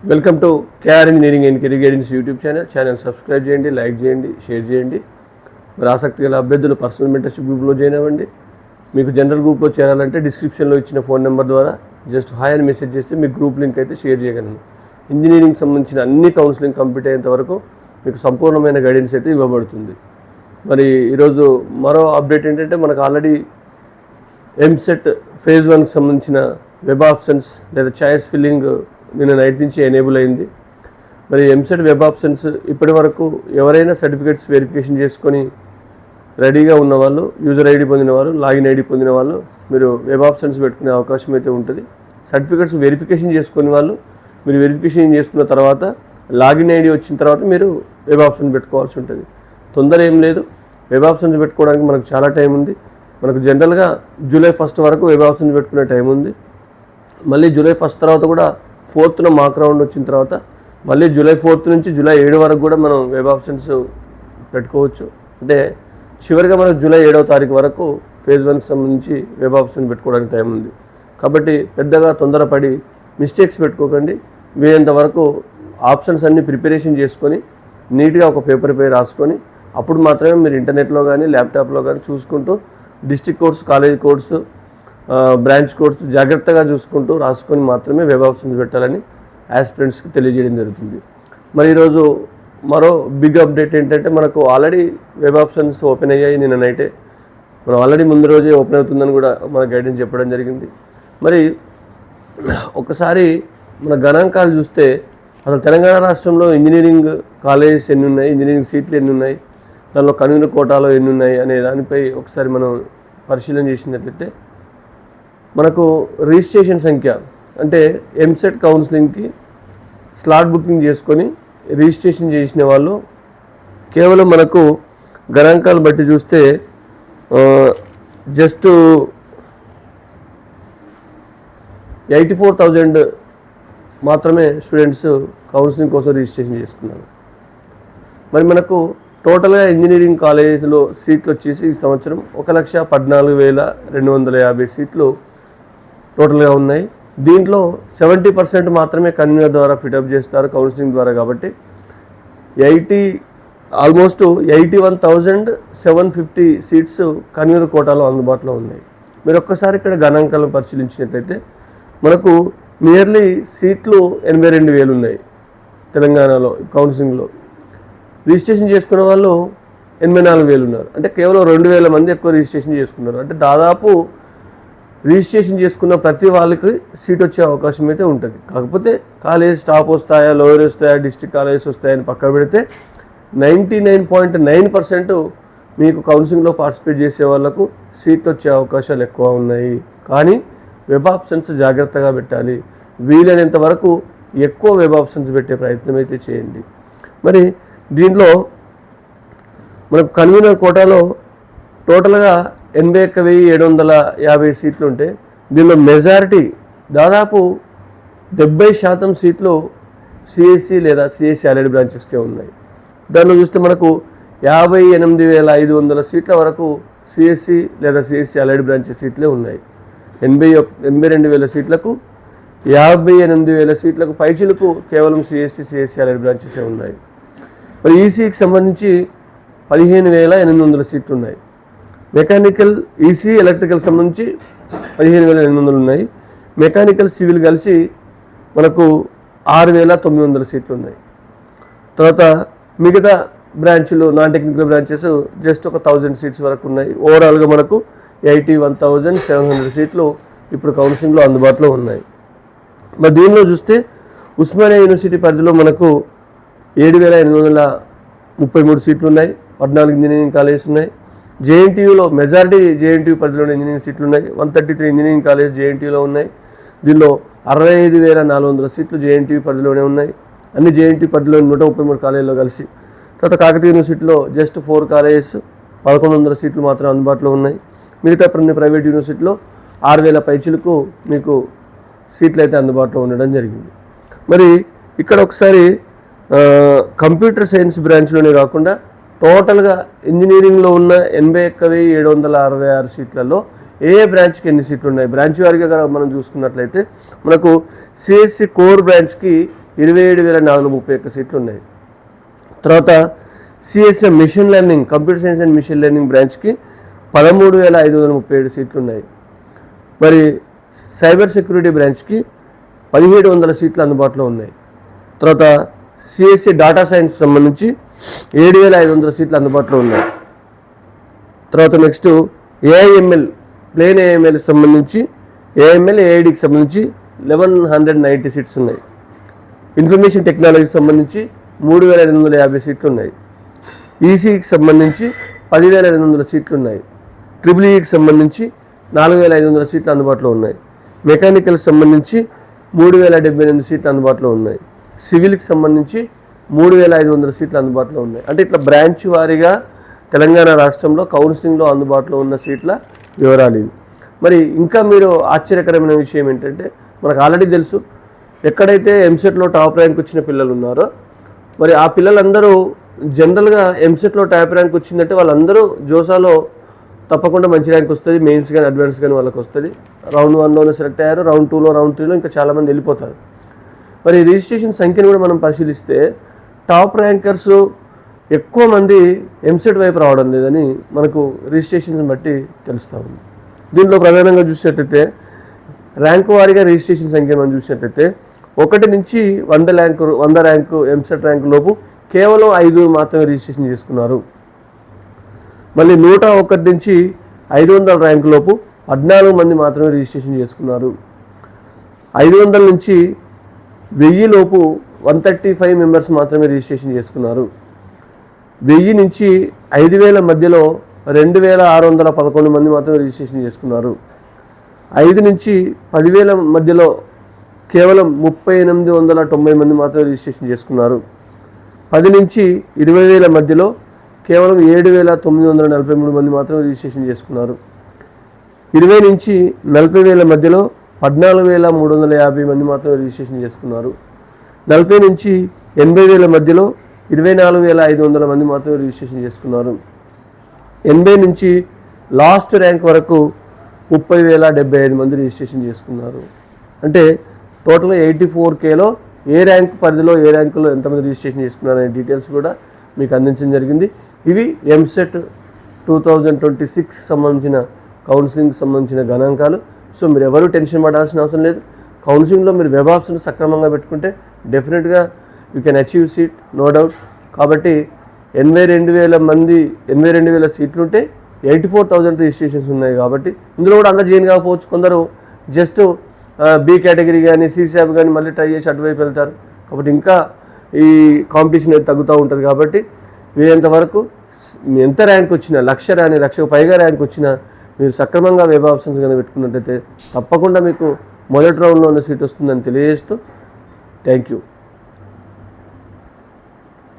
Welcome to KR engineering and career guidance YouTube channel subscribe చేయండి, like చేయండి, share చేయండి. మరి ఆసక్తి గల అభ్యర్థులు పర్సనల్ మెంటర్షిప్ గ్రూప్లో జాయిన్ అవ్వండి. మీకు జనరల్ గ్రూప్లో చేరాలంటే డిస్క్రిప్షన్లో ఇచ్చిన ఫోన్ నెంబర్ ద్వారా జస్ట్ హాయ్ అని మెసేజ్ చేస్తే మీకు గ్రూప్ లింక్ అయితే షేర్ చేయగలను. ఇంజనీరింగ్ సంబంధించిన అన్ని కౌన్సిలింగ్ కంప్లీట్ అయ్యేంత వరకు మీకు సంపూర్ణమైన గైడెన్స్ అయితే ఇవ్వబడుతుంది. మరి ఈరోజు మరో అప్డేట్ ఏంటంటే మనకు ఆల్రెడీ ఎంసెట్ ఫేజ్ 1కి సంబంధించిన వెబ్ ఆప్షన్స్ లేదా చాయిస్ ఫిల్లింగ్ నిన్న నైట్ నుంచి ఎనేబుల్ అయింది. మరి ఎంసెట్ వెబ్ ఆప్షన్స్ ఇప్పటి వరకు ఎవరైనా సర్టిఫికేట్స్ వెరిఫికేషన్ చేసుకొని రెడీగా ఉన్నవాళ్ళు, యూజర్ ఐడి పొందిన వాళ్ళు, లాగిన్ ఐడి పొందిన వాళ్ళు మీరు వెబ్ ఆప్షన్స్ పెట్టుకునే అవకాశం అయితే ఉంటుంది. సర్టిఫికేట్స్ వెరిఫికేషన్ చేసుకునే వాళ్ళు మీరు వెరిఫికేషన్ చేసుకున్న తర్వాత లాగిన్ ఐడి వచ్చిన తర్వాత మీరు వెబ్ ఆప్షన్ పెట్టుకోవాల్సి ఉంటుంది. తొందర ఏం లేదు. వెబ్ ఆప్షన్స్ పెట్టుకోవడానికి మనకు చాలా టైం ఉంది. మనకు జనరల్గా జూలై 1 వరకు వెబ్ ఆప్షన్స్ పెట్టుకునే టైం ఉంది. మళ్ళీ జూలై 1 తర్వాత కూడా 4th మాక్ రౌండ్ వచ్చిన తర్వాత మళ్ళీ జూలై 4 నుంచి జూలై 7 వరకు కూడా మనం వెబ్ ఆప్షన్స్ పెట్టుకోవచ్చు. అంటే చివరిగా మనకు జూలై 7వ తారీఖు వరకు ఫేజ్ 1కి సంబంధించి వెబ్ ఆప్షన్ పెట్టుకోవడానికి టైం ఉంది. కాబట్టి పెద్దగా తొందరపడి మిస్టేక్స్ పెట్టుకోకండి. వీలైనంత వరకు ఆప్షన్స్ అన్నీ ప్రిపరేషన్ చేసుకొని నీట్గా ఒక పేపర్పై రాసుకొని అప్పుడు మాత్రమే మీరు ఇంటర్నెట్లో కానీ ల్యాప్టాప్లో కానీ చూసుకుంటూ district codes, college codes, branch codes జాగ్రత్తగా చూసుకుంటూ రాసుకొని మాత్రమే వెబ్ ఆప్షన్స్ పెట్టాలని యాస్పిరెంట్స్కి తెలియజేయడం జరుగుతుంది. మరి ఈరోజు మరో బిగ్ అప్డేట్ ఏంటంటే మనకు ఆల్రెడీ వెబ్ ఆప్షన్స్ ఓపెన్ అయ్యాయి. నిన్న నైటే మనం ఆల్రెడీ ముందు రోజే ఓపెన్ అవుతుందని కూడా మన గైడెన్స్ చెప్పడం జరిగింది. మరి ఒకసారి మన గణాంకాలు చూస్తే అసలు తెలంగాణ రాష్ట్రంలో ఇంజనీరింగ్ కాలేజెస్ ఎన్ని ఉన్నాయి, ఇంజనీరింగ్ సీట్లు ఎన్ని ఉన్నాయి, దానిలో కన్వీనర్ కోటాలో ఎన్ని ఉన్నాయి అనే దానిపై ఒకసారి మనం పరిశీలన చేసినట్లయితే మనకు రిజిస్ట్రేషన్ సంఖ్య అంటే ఎంసెట్ కౌన్సిలింగ్కి స్లాట్ బుకింగ్ చేసుకొని రిజిస్ట్రేషన్ చేసిన వాళ్ళు కేవలం మనకు గణాంకాలు బట్టి చూస్తే జస్ట్ 84,000 మాత్రమే స్టూడెంట్స్ కౌన్సిలింగ్ కోసం రిజిస్ట్రేషన్ చేసుకున్నారు. మరి మనకు టోటల్గా ఇంజనీరింగ్ కాలేజీలో సీట్లు వచ్చేసి ఈ సంవత్సరం 1,14,250 సీట్లు టోటల్గా ఉన్నాయి. దీంట్లో 70% మాత్రమే కన్వీనర్ ద్వారా ఫిటప్ చేస్తారు కౌన్సిలింగ్ ద్వారా. కాబట్టి ఆల్మోస్ట్ 81,750 సీట్స్ కన్వీనర్ కోటాలో అందుబాటులో ఉన్నాయి. మీరు ఒక్కసారి ఇక్కడ గణాంకాలను పరిశీలించినట్లయితే మనకు నియర్లీ సీట్లు 82,000 ఉన్నాయి తెలంగాణలో కౌన్సిలింగ్లో. రిజిస్ట్రేషన్ చేసుకున్న వాళ్ళు 84,000 ఉన్నారు. అంటే కేవలం 2,000 మంది ఎక్కువ రిజిస్ట్రేషన్ చేసుకున్నారు. అంటే దాదాపు రిజిస్ట్రేషన్ చేసుకున్న ప్రతి వాళ్ళకి సీట్ వచ్చే అవకాశం అయితే ఉంటుంది. కాకపోతే కాలేజ్ టాప్ వస్తాయా, లోయర్ వస్తాయా, డిస్ట్రిక్ట్ కాలేజెస్ వస్తాయని పక్క పెడితే 99.9% మీకు కౌన్సిలింగ్లో పార్టిసిపేట్ చేసే వాళ్ళకు సీట్ వచ్చే అవకాశాలు ఎక్కువ ఉన్నాయి. కానీ వెబ్ ఆప్షన్స్ జాగ్రత్తగా పెట్టాలి. వీలైనంత వరకు ఎక్కువ వెబ్ ఆప్షన్స్ పెట్టే ప్రయత్నం అయితే చేయండి. మరి దీంట్లో మనకు కన్వీనర్ కోటాలో టోటల్గా 81,750 సీట్లు ఉంటే దీనిలో మెజారిటీ దాదాపు 70% సీట్లు సిఎస్సి లేదా సిఎస్సి అలైడ్ బ్రాంచెస్కే ఉన్నాయి. దానిలో చూస్తే మనకు 58,500 సీట్ల వరకు సిఎస్సి లేదా సిఎస్సి అలైడ్ బ్రాంచెస్ సీట్లే ఉన్నాయి. 82,000 సీట్లకు 58,000 సీట్లకు పైచిలకు కేవలం సిఎస్సి సిఎస్సి అలైడ్ బ్రాంచెసే ఉన్నాయి. మరి ఈసీకి సంబంధించి 15,800 సీట్లు ఉన్నాయి. మెకానికల్, ఈసీ, ఎలక్ట్రికల్ సంబంధించి 15,800 ఉన్నాయి. మెకానికల్, సివిల్ కలిసి మనకు 6,900 సీట్లు ఉన్నాయి. తర్వాత మిగతా బ్రాంచ్లు, నాన్ టెక్నికల్ బ్రాంచెస్ జస్ట్ ఒక 1,000 సీట్స్ వరకు ఉన్నాయి. ఓవరాల్గా మనకు 81,700 సీట్లు ఇప్పుడు కౌన్సిలింగ్లో అందుబాటులో ఉన్నాయి. మరి దీనిలో చూస్తే ఉస్మానియా యూనివర్సిటీ పరిధిలో మనకు 7,833 సీట్లు ఉన్నాయి. 14 ఇంజనీరింగ్ కాలేజెస్ ఉన్నాయి. జేఎన్టీయూలో మెజారిటీ జేఎన్టీయూ పరిధిలోని ఇంజనీరింగ్ సీట్లు ఉన్నాయి. 133 ఇంజనీరింగ్ కాలేజ్ జేఎన్టీయూలో ఉన్నాయి. దీనిలో 65,400 సీట్లు జేఎన్టీయూ పరిధిలోనే ఉన్నాయి. అన్ని జేఎన్టీయూ పరిధిలోని 133 కాలేజీలో కలిసి. తర్వాత కాకతీయ యూనివర్సిటీలో జస్ట్ 4 కాలేజెస్ 1,100 సీట్లు మాత్రం అందుబాటులో ఉన్నాయి. మిగతా కొన్ని ప్రైవేట్ యూనివర్సిటీలో 6,000 పైచిలకు మీకు సీట్లు అయితే అందుబాటులో ఉండడం జరిగింది. మరి ఇక్కడ ఒకసారి కంప్యూటర్ సైన్స్ బ్రాంచ్లోనే కాకుండా టోటల్గా ఇంజనీరింగ్లో ఉన్న 81,766 సీట్లలో ఏ బ్రాంచ్కి ఎన్ని సీట్లు ఉన్నాయి, బ్రాంచ్ వారీగా మనం చూసుకున్నట్లయితే మనకు సిఎస్సి కోర్ బ్రాంచ్కి 27,431 సీట్లు ఉన్నాయి. తర్వాత CSM machine learning, computer science and machine learning బ్రాంచ్కి 13,537 సీట్లు ఉన్నాయి. మరి సైబర్ సెక్యూరిటీ బ్రాంచ్కి 1,700 సీట్లు అందుబాటులో ఉన్నాయి. తర్వాత సిఎస్సి డేటా సైన్స్ సంబంధించి 7,500 సీట్లు అందుబాటులో ఉన్నాయి. తర్వాత నెక్స్ట్ ఏఐఎంఎల్, ప్లేన్ ఏఐఎంఎల్కి సంబంధించి ఏఐఎంఎల్ ఏఐడికి సంబంధించి 1,190 సీట్స్ ఉన్నాయి. ఇన్ఫర్మేషన్ టెక్నాలజీకి సంబంధించి 3,850 సీట్లు ఉన్నాయి. ఈసీకి సంబంధించి 10,200 సీట్లు ఉన్నాయి. ట్రిపుల్ఈకి సంబంధించి 4,500 సీట్లు అందుబాటులో ఉన్నాయి. మెకానికల్కి సంబంధించి 3,078 సీట్లు అందుబాటులో ఉన్నాయి. సివిల్కి సంబంధించి 3,500 సీట్లు అందుబాటులో ఉన్నాయి. అంటే ఇట్లా బ్రాంచ్ వారీగా తెలంగాణ రాష్ట్రంలో కౌన్సిలింగ్లో అందుబాటులో ఉన్న సీట్ల వివరాలు ఇవి. మరి ఇంకా మీరు ఆశ్చర్యకరమైన విషయం ఏంటంటే, మనకు ఆల్రెడీ తెలుసు ఎక్కడైతే ఎంసెట్లో టాప్ ర్యాంక్ వచ్చిన పిల్లలు ఉన్నారో మరి ఆ పిల్లలందరూ జనరల్గా ఎంసెట్లో టాప్ ర్యాంక్ వచ్చిందంటే వాళ్ళందరూ జోసాలో తప్పకుండా మంచి ర్యాంక్ వస్తుంది. మెయిన్స్ కానీ అడ్వాన్స్ కానీ వాళ్ళకి వస్తుంది. రౌండ్ 1లోనే సెలెక్ట్ అయ్యారు, రౌండ్ 2లో రౌండ్ 3లో ఇంకా చాలామంది వెళ్ళిపోతారు. మరి రిజిస్ట్రేషన్ సంఖ్యను కూడా మనం పరిశీలిస్తే టాప్ ర్యాంకర్స్ ఎక్కువ మంది ఎంసెట్ వైపు రావడం లేదని మనకు రిజిస్ట్రేషన్ బట్టి తెలుస్తూ ఉంది. దీంట్లో ప్రధానంగా చూసినట్లయితే ర్యాంకు వారీగా రిజిస్ట్రేషన్ సంఖ్య మనం చూసినట్లయితే 1 నుంచి 100 ర్యాంకు ఎంసెట్ ర్యాంకు లోపు కేవలం 5 మాత్రమే రిజిస్ట్రేషన్ చేసుకున్నారు. మళ్ళీ 101 నుంచి 500 ర్యాంకు లోపు 14 మంది మాత్రమే రిజిస్ట్రేషన్ చేసుకున్నారు. 500 నుంచి 1000 లోపు 135 మెంబర్స్ మాత్రమే రిజిస్ట్రేషన్ చేసుకున్నారు. 1000 నుంచి 5000 మధ్యలో 2,611 మంది మాత్రమే రిజిస్ట్రేషన్ చేసుకున్నారు. 5 నుంచి 10,000 మధ్యలో కేవలం 3,890 మంది మాత్రమే రిజిస్ట్రేషన్ చేసుకున్నారు. 10 నుంచి 20,000 మధ్యలో కేవలం 7,943 మంది మాత్రమే రిజిస్ట్రేషన్ చేసుకున్నారు. 20 నుంచి 40,000 మధ్యలో 14,350 మంది మాత్రమే రిజిస్ట్రేషన్ చేసుకున్నారు. 40 నుంచి 80,000 మధ్యలో 24,500 మంది మాత్రమే రిజిస్ట్రేషన్ చేసుకున్నారు. 80 నుంచి లాస్ట్ ర్యాంక్ వరకు 30,075 మంది రిజిస్ట్రేషన్ చేసుకున్నారు. అంటే టోటల్గా 84Kలో ఏ ర్యాంక్ పరిధిలో ఏ ర్యాంకులో ఎంతమంది రిజిస్ట్రేషన్ చేసుకున్నారు అనే డీటెయిల్స్ కూడా మీకు అందించడం జరిగింది. ఇవి ఎంసెట్ 2026 సంబంధించిన కౌన్సిలింగ్కి సంబంధించిన గణాంకాలు. సో మీరు ఎవరు టెన్షన్ పడాల్సిన అవసరం లేదు. కౌన్సిలింగ్లో మీరు వెబ్ ఆప్షన్ సక్రమంగా పెట్టుకుంటే డెఫినెట్గా you can achieve seat, no doubt. కాబట్టి 82,000 సీట్లు ఉంటే 84,000 రిజిస్ట్రేషన్స్ ఉన్నాయి. కాబట్టి ఇందులో కూడా అందరు జాయిన్ కాకపోవచ్చు. కొందరు జస్ట్ బి కేటగిరీ కానీ సిశాప్ కానీ మళ్ళీ ట్రై చేసి అటువైపు వెళ్తారు. కాబట్టి ఇంకా ఈ కాంపిటీషన్ అయితే తగ్గుతూ ఉంటుంది. కాబట్టి వీరంతవరకు ఎంత ర్యాంక్ వచ్చినా 1,00,000 పైగా ర్యాంక్ వచ్చినా మీరు సక్రమంగా వెబ్ ఆప్షన్స్ కానీ పెట్టుకున్నట్టయితే తప్పకుండా మీకు మొదటి రౌండ్లో ఉన్న సీట్ వస్తుందని తెలియజేస్తూ థ్యాంక్ యూ.